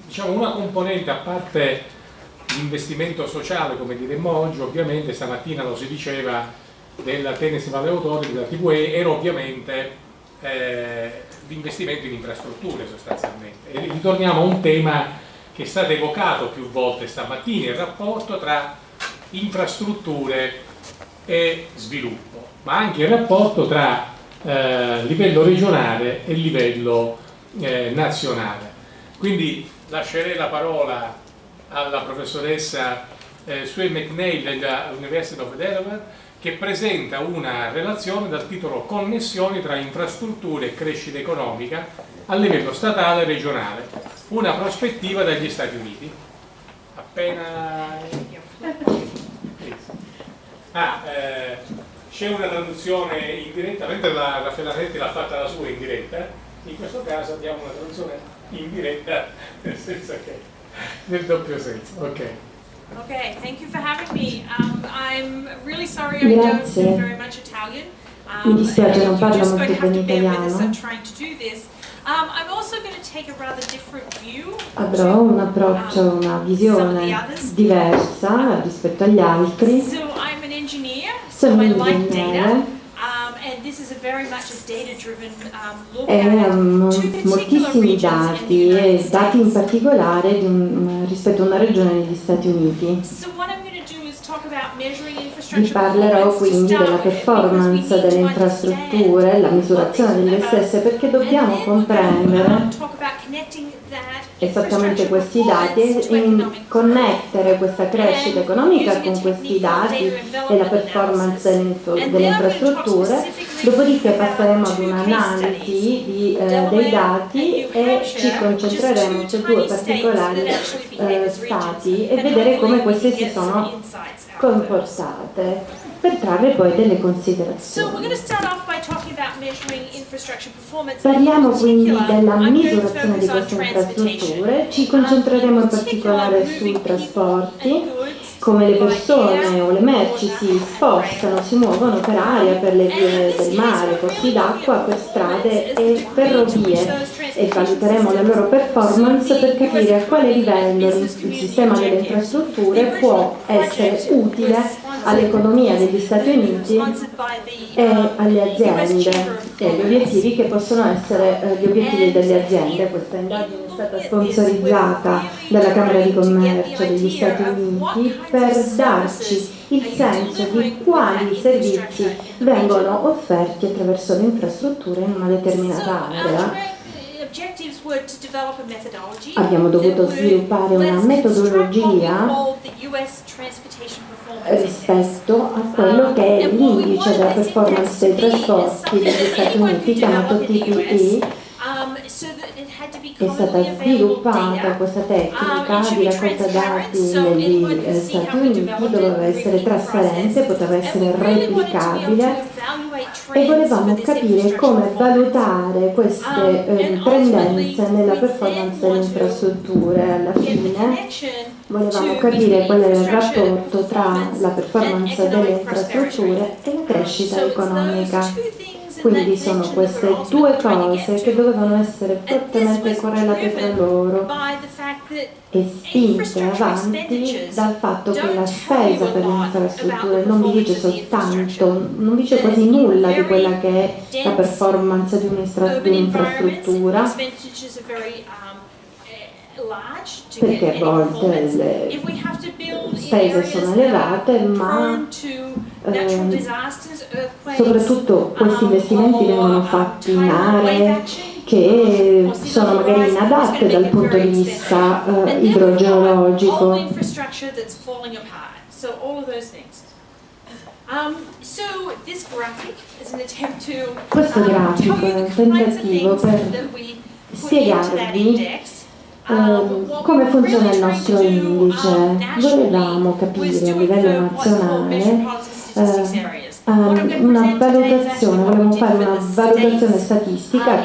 diciamo, una componente, a parte l'investimento sociale, come diremmo oggi, ovviamente stamattina lo si diceva della Tennessee Valley Authority, della TVE, era ovviamente l'investimento in infrastrutture sostanzialmente. E ritorniamo a un tema che è stato evocato più volte stamattina, il rapporto tra infrastrutture e sviluppo, ma anche il rapporto tra livello regionale e livello nazionale. Quindi lascerei la parola alla professoressa Sue McNeil della University of Delaware, che presenta una relazione dal titolo Connessioni tra infrastrutture e crescita economica a livello statale e regionale, una prospettiva dagli Stati Uniti. Appena... c'è una traduzione in diretta, mentre la Raffaella Netti l'ha fatta la sua in diretta, in questo caso abbiamo una traduzione in diretta, nel senso che nel doppio senso. Ok. Okay, thank you for having me. I'm really sorry I don't speak very much Italian. Mi dispiace, non parlo molto bene italiano. I'm also going to take a rather different view. Avrò un approccio, una visione diversa rispetto agli altri. So I'm an engineer, Sono so un I like data. ingegnere. And this is a very much a data-driven look E at two particular moltissimi regions in the dati, United e dati in States. particolare rispetto a una regione negli Stati Uniti. So what I'm going to do is talk about measuring Vi infrastructure parlerò performance to quindi start della with, because we performance need to delle understand infrastrutture, la misurazione delle stesse, perché dobbiamo comprendere esattamente questi dati e connettere questa crescita economica con questi dati e la performance delle infrastrutture. Dopodiché passeremo ad un'analisi dei dati e ci concentreremo su due particolari stati e vedere come queste si sono comportate per trarre poi delle considerazioni. Parliamo quindi della misurazione di queste infrastrutture, ci concentreremo in particolare sui trasporti, come le persone o le merci si spostano, si muovono per aria, per le vie del mare, corsi d'acqua, per strade e ferrovie, e valuteremo la loro performance per capire a quale livello il sistema delle infrastrutture può essere utile all'economia degli Stati Uniti e alle aziende e gli obiettivi che possono essere gli obiettivi delle aziende. Questa indagine è stata sponsorizzata dalla Camera di Commercio degli Stati Uniti per darci il senso di quali servizi vengono offerti attraverso le infrastrutture in una determinata area. Abbiamo dovuto sviluppare una metodologia rispetto a quello che è l'indice della performance dei trasporti degli Stati Uniti, chiamato TPE. È stata sviluppata questa tecnica di raccolta dati negli Stati Uniti, doveva essere trasparente, poteva essere replicabile e volevamo capire come valutare queste tendenze nella performance delle infrastrutture. Alla fine volevamo capire qual era il rapporto tra la performance delle infrastrutture e la crescita economica. Quindi sono queste due cose che dovevano essere fortemente correlate tra loro e spinte avanti dal fatto che la spesa per le infrastrutture non vi dice soltanto, non dice quasi nulla di quella che è la performance di un'infrastruttura, perché a volte le spese sono elevate, ma soprattutto questi investimenti vengono fatti in aree che sono magari inadatte dal punto di vista idrogeologico. Questo grafico è un tentativo per spiegarvi come funziona il nostro indice. Volevamo capire a livello nazionale una valutazione, volevamo fare una valutazione statistica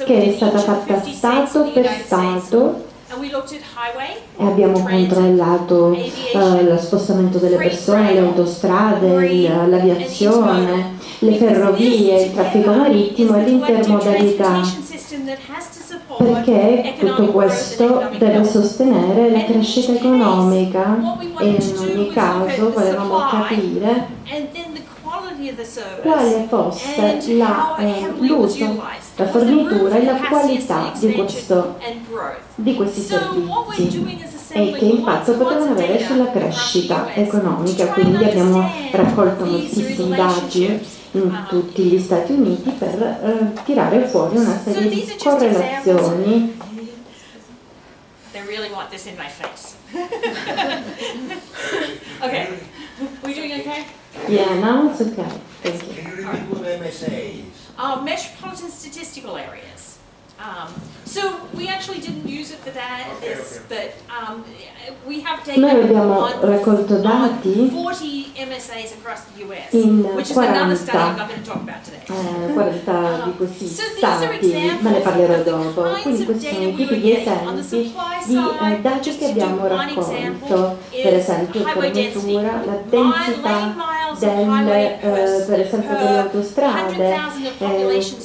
che è stata fatta Stato per Stato e abbiamo controllato lo spostamento delle persone, le autostrade, l'aviazione, le ferrovie, il traffico marittimo e l'intermodalità perché tutto questo deve sostenere la crescita economica e in ogni caso volevamo capire quale fosse l'uso, la fornitura e la qualità di questi servizi e che impatto potevano avere sulla crescita economica. Quindi abbiamo raccolto moltissimi dati in tutti gli Stati Uniti per tirare fuori una serie di correlazioni. They really want this in my face. Okay, we doing okay? Yeah, now it's okay. Thank you. Can you repeat what MSA is? Metropolitan statistical areas. So we actually didn't use it for that, but we have data Noi abbiamo on raccolto dati 40 MSAs across the US, in which is another study 40, I'm not going to talk about today. 40 di questi stati, me ne parlerò dopo. Quindi questi sono i tipi di esempi di dati che abbiamo raccolto, per esempio fornitura, la densità per esempio delle autostrade,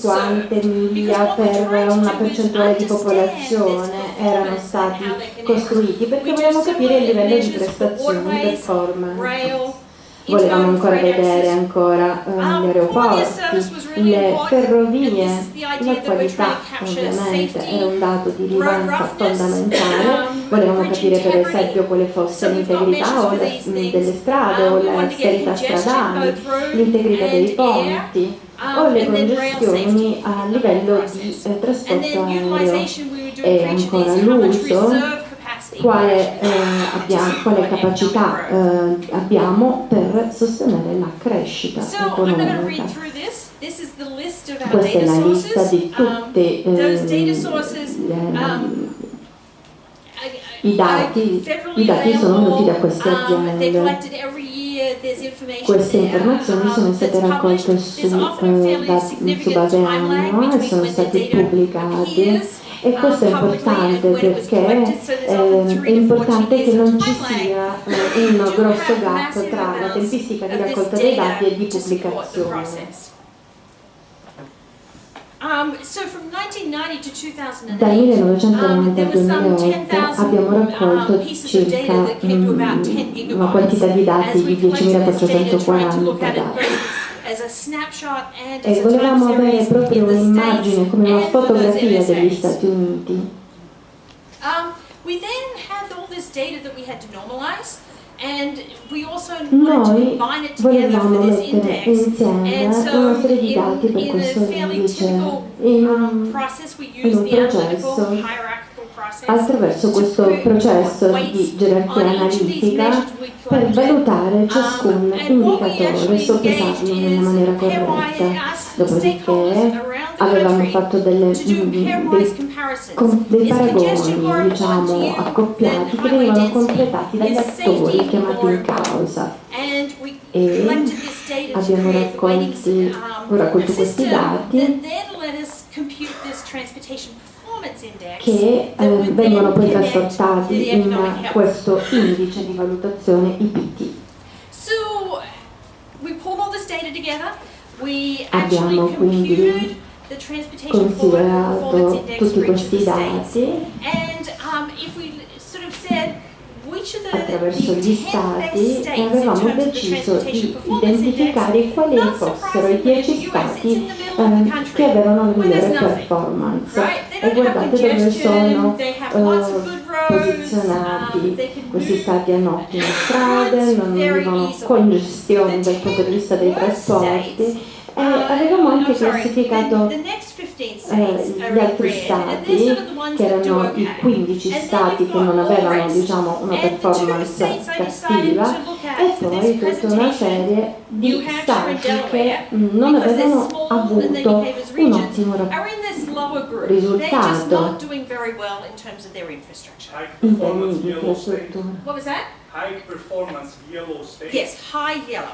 quante miglia per una percentuale di popolazione erano stati costruiti, perché volevamo capire il livello di prestazioni, performance. Volevamo ancora vedere gli aeroporti, le ferrovie, la qualità ovviamente era un dato di rilevanza fondamentale. Volevamo capire per esempio quale fosse l'integrità delle strade o la sterilità stradale, l'integrità dei ponti o le congestioni a livello di trasporto aereo e ancora l'uso. Quale capacità abbiamo per sostenere la crescita economica. Questa è la lista di tutti i dati sono venuti da queste aziende. Queste informazioni sono state raccolte su base annua e sono stati pubblicati. E questo è importante perché è importante che non ci sia un grosso gap tra la tempistica di raccolta dei dati e di pubblicazione. Dal 1990 al 2008 abbiamo raccolto circa una quantità di dati di 10.440 dati. E volevamo avere proprio un'immagine, come una fotografia degli Stati Uniti. Noi volevamo mettere insieme una serie di dati per questo indice in un processo. Attraverso questo processo di gerarchia analitica per valutare ciascun indicatore, soppesarlo nella maniera corretta. Dopodiché avevamo fatto dei paragoni, diciamo, accoppiati che venivano completati dagli attori chiamati in causa. E abbiamo raccolto questi dati che vengono poi trasportati in questo indice di valutazione IPT. Abbiamo quindi considerato tutti questi dati attraverso gli stati e avevamo deciso di identificare quali fossero i 10 stati che avevano la migliore performance. E guardate dove sono posizionati. Questi stati hanno ottime strade, non avevano congestioni dal punto di vista dei trasporti. E avevamo anche classificato gli altri stati, che erano i 15 stati che non avevano, diciamo, una performance cattiva, e poi tutta una serie di stati che non avevano avuto un ottimo risultato in termini di infrastrutture. What was that? High performance yellow state. Yes, high yellow.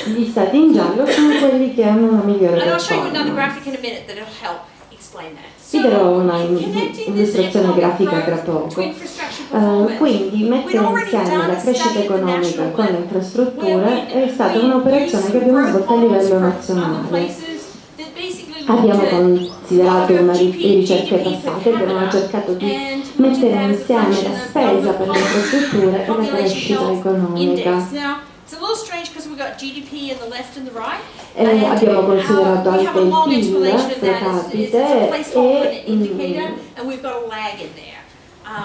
Gli stati in giallo sono quelli che hanno una migliore And I'll show you another performance. graphic in a minute that'll help explain that. Vi darò una illustrazione grafica tra poco. Quindi mettere insieme la crescita economica con le infrastrutture è stata un'operazione che abbiamo svolto a livello nazionale. Abbiamo considerato ricerche passate, abbiamo cercato di mettere insieme la spesa per le infrastrutture e la crescita economica. Abbiamo considerato anche il PIL pro capite e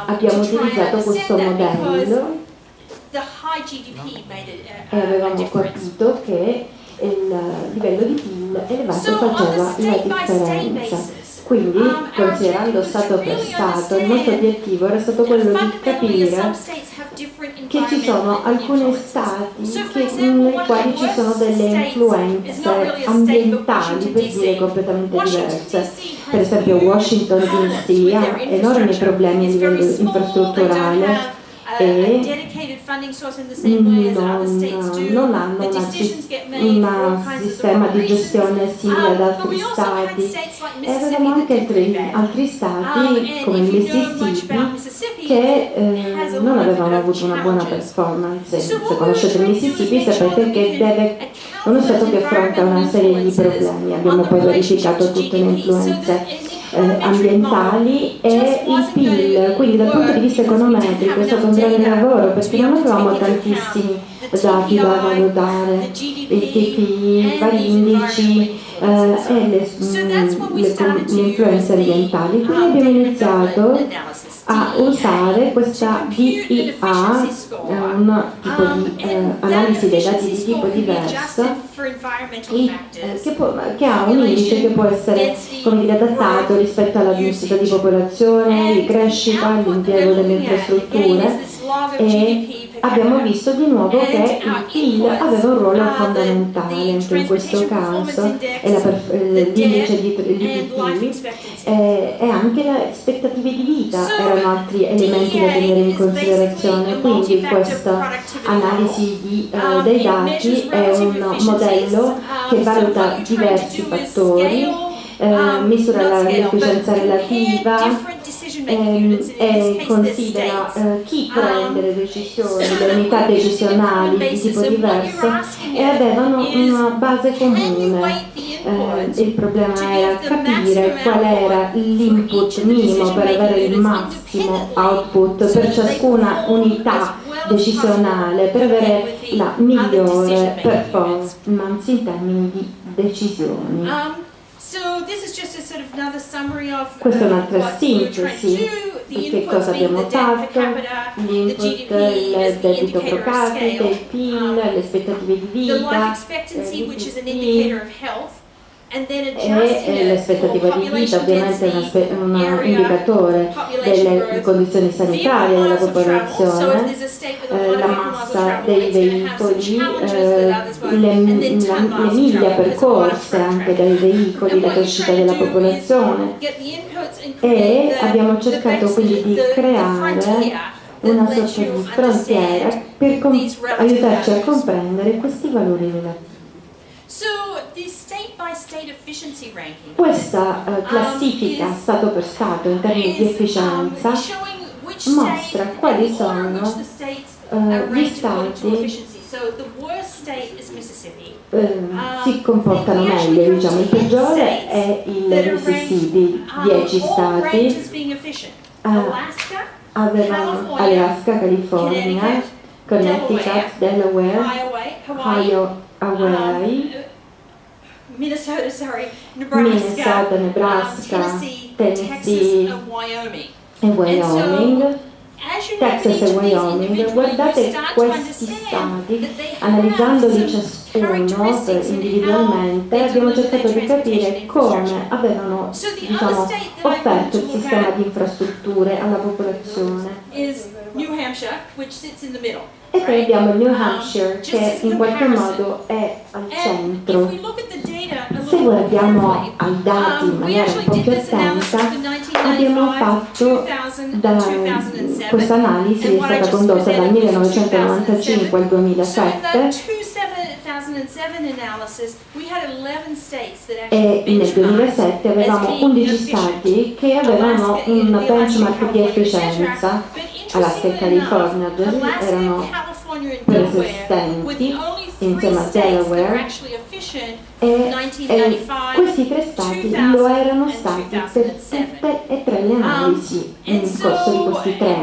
abbiamo utilizzato questo modello e avevamo capito che il livello di PIL elevato faceva la differenza. Quindi, considerando Stato per Stato, il nostro obiettivo era stato quello di capire che ci sono alcuni Stati nei quali ci sono delle influenze ambientali, per dire, completamente diverse. Per esempio Washington DC ha enormi problemi a livello infrastrutturale e non hanno un sistema di gestione simile ad altri stati, e avevamo anche altri stati come il Mississippi che non avevano avuto una buona performance. Se conoscete il Mississippi sapete che è uno stato che affronta una serie di problemi. Abbiamo poi verificato tutte le influenze ambientali e il PIL, quindi dal punto di vista econometrico è stato un grande lavoro perché non avevamo tantissimi dati da valutare, il TPI, vari indici e le influenze ambientali. Quindi abbiamo iniziato a usare questa DIA, un tipo di analisi dei dati di tipo diverso che ha un indice che può essere, come dire, adattato rispetto alla densità di popolazione, di crescita, all'impiego delle infrastrutture, e abbiamo visto di nuovo che il PIL aveva un ruolo fondamentale anche in questo caso, e l'indice di PIL e anche le aspettative di vita erano altri elementi da tenere in considerazione. Quindi questa analisi dei dati è un modello che valuta diversi fattori, misura l'efficienza relativa e considera chi prende le decisioni, le unità decisionali di tipo diverso, e avevano una base comune. Il problema era capire qual era l'input minimo per avere il massimo output per ciascuna unità decisionale, per avere la migliore performance in termini di decisioni. Questa è un'altra sintesi di che cosa abbiamo fatto: l'input, il debito pro capite, il PIL, le aspettative di vita, e l'aspettativa di vita ovviamente è un indicatore delle condizioni sanitarie della popolazione, la massa dei veicoli, le miglia percorse anche dai veicoli, la crescita della popolazione, e abbiamo cercato quindi di creare una sorta di frontiera per aiutarci a comprendere questi valori relativi. Questa classifica Stato per Stato in termini di efficienza mostra quali sono gli Stati si comportano meglio, diciamo. Il peggiore è il Mississippi, 10 Stati, avevano Alaska, California, Connecticut, Delaware, Ohio, Hawaii, Minnesota, Nebraska, Tennessee e Wyoming, Texas e Wyoming. Guardate questi stati, analizzandoli ciascuno individualmente, abbiamo cercato di capire come avevano, diciamo, offerto il sistema di infrastrutture alla popolazione. E poi abbiamo il New Hampshire, che in qualche modo è al centro. Se guardiamo ai dati in maniera un po' più attenta, abbiamo fatto questa analisi è stata condotta dal 1995 al 2007, e nel 2007 avevamo 11 stati che avevano un benchmark di efficienza. Alaska e California erano persistenti, insieme a Delaware, e questi 3 stati lo erano stati per tutte e 3 le analisi nel corso di questi 3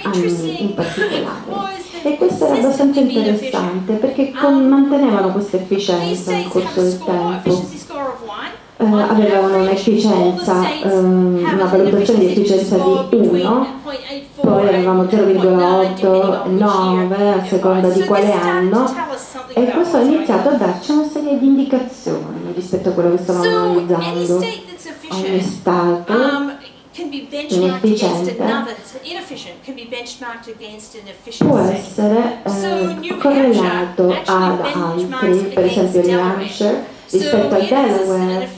anni in particolare. E questo era abbastanza interessante perché mantenevano questa efficienza nel corso del tempo. Avevano un'efficienza, una valutazione di efficienza di 1, poi avevamo 0,8, 9 a seconda di quale anno, e questo ha iniziato a darci una serie di indicazioni rispetto a quello che stavamo analizzando. Ogni Stato inefficiente può essere correlato ad altri, per esempio New Hampshire rispetto al Delaware,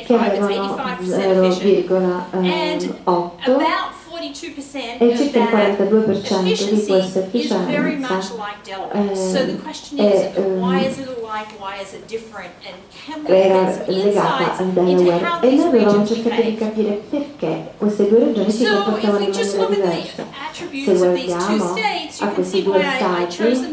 che avevano 0,8, e circa il 42% di questa efficienza era legata al Delaware, e noi avevamo cercato di capire perché queste 2 regioni si comportavano in maniera diversa. Se guardiamo a questi 2 stati,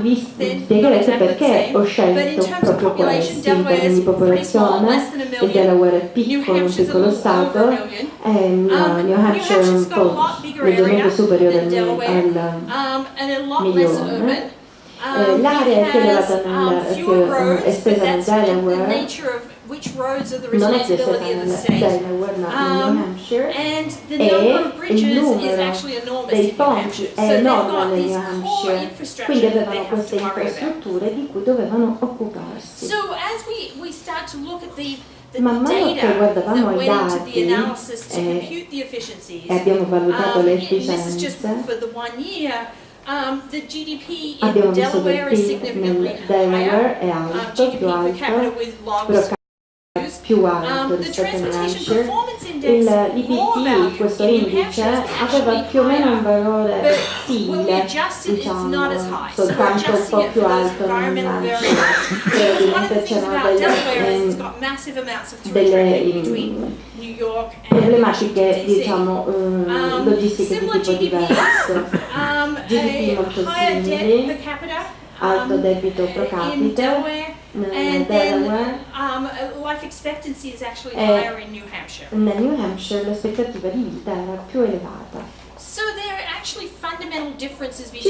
vi spiegherete perché ho scelto proprio questi in termini di popolazione. Il Delaware è piccolo, un piccolo stato, e New Hampshire è un po' leggermente superiore al milione. L'area più elevata più estesa nel Delaware non è più estesa nel Delaware, ma nel New Hampshire, e il numero dei ponti è enorme nel New Hampshire, quindi avevano queste infrastrutture di cui dovevano occuparsi. Man mano che guardavamo i dati e abbiamo valutato le efficienze, abbiamo visto che il PIL nel Delaware è alto, più alto, però più alto rispetto a New Hampshire. L'IPT, questo indice, aveva più o meno un valore simile, diciamo, soltanto un po' più alto nel New Hampshire. Probabilmente c'erano delle problematiche, diciamo, logistiche di tipo diverso. GDP molto simili, alto debito pro capite nel Delaware, nel New Hampshire l'aspettativa di vita era più elevata. Ci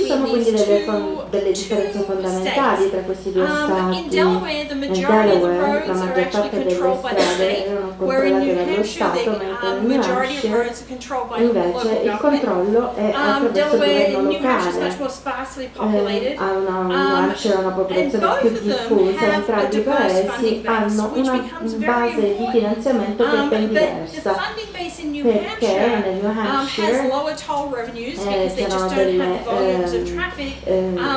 sono quindi delle differenze fondamentali tra questi 2 stati. Nel Delaware la maggior parte delle strade erano controllate dallo Stato, mentre nel New Hampshire invece il controllo è attraverso il governo locale. New Hampshire ha una popolazione più diffusa, entrambi i paesi hanno una base di finanziamento che è ben diversa, perché nel New Hampshire c'erano delle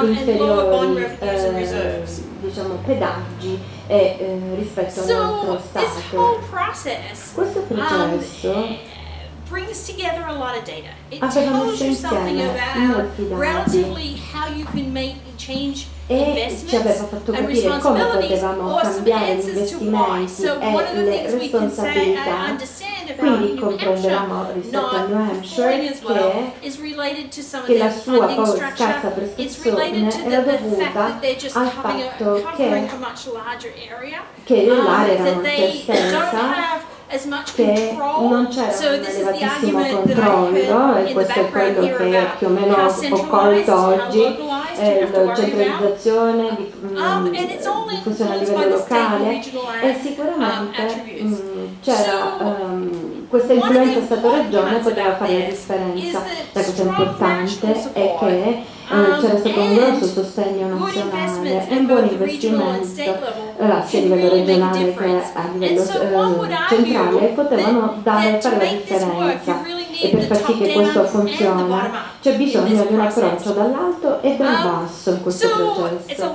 inferiori diciamo pedaggi rispetto all'altro Stato. Questo processo brings together a lot of data. It aveva tells you something about relatively how you can make change investments and responsibilities or some answers to why. So one of the things we can say I understand about New Hampshire not performing as well is related to some of their funding structure. It's related to the fact that they're just covering a much larger area. That they don't have che non c'era un elevatissimo controllo, e questo è quello che più o meno ho colto oggi, la centralizzazione, diffusione a livello locale, e sicuramente c'era questa influenza Stato-Regione poteva fare la differenza. La cosa importante è che c'era stato un grosso sostegno nazionale e un buon investimento sia a livello regionale che a livello centrale, potevano fare la differenza. E per far sì che questo funzioni c'è bisogno di un approccio dall'alto e dal basso in questo processo.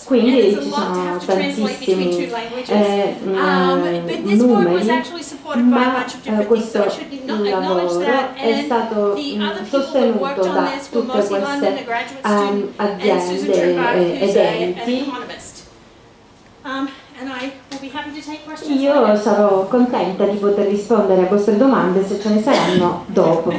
Quindi ci sono tantissimi numeri, ma questo lavoro è stato sostenuto da tutte queste aziende ed enti. Io sarò contenta di poter rispondere a queste domande se ce ne saranno dopo.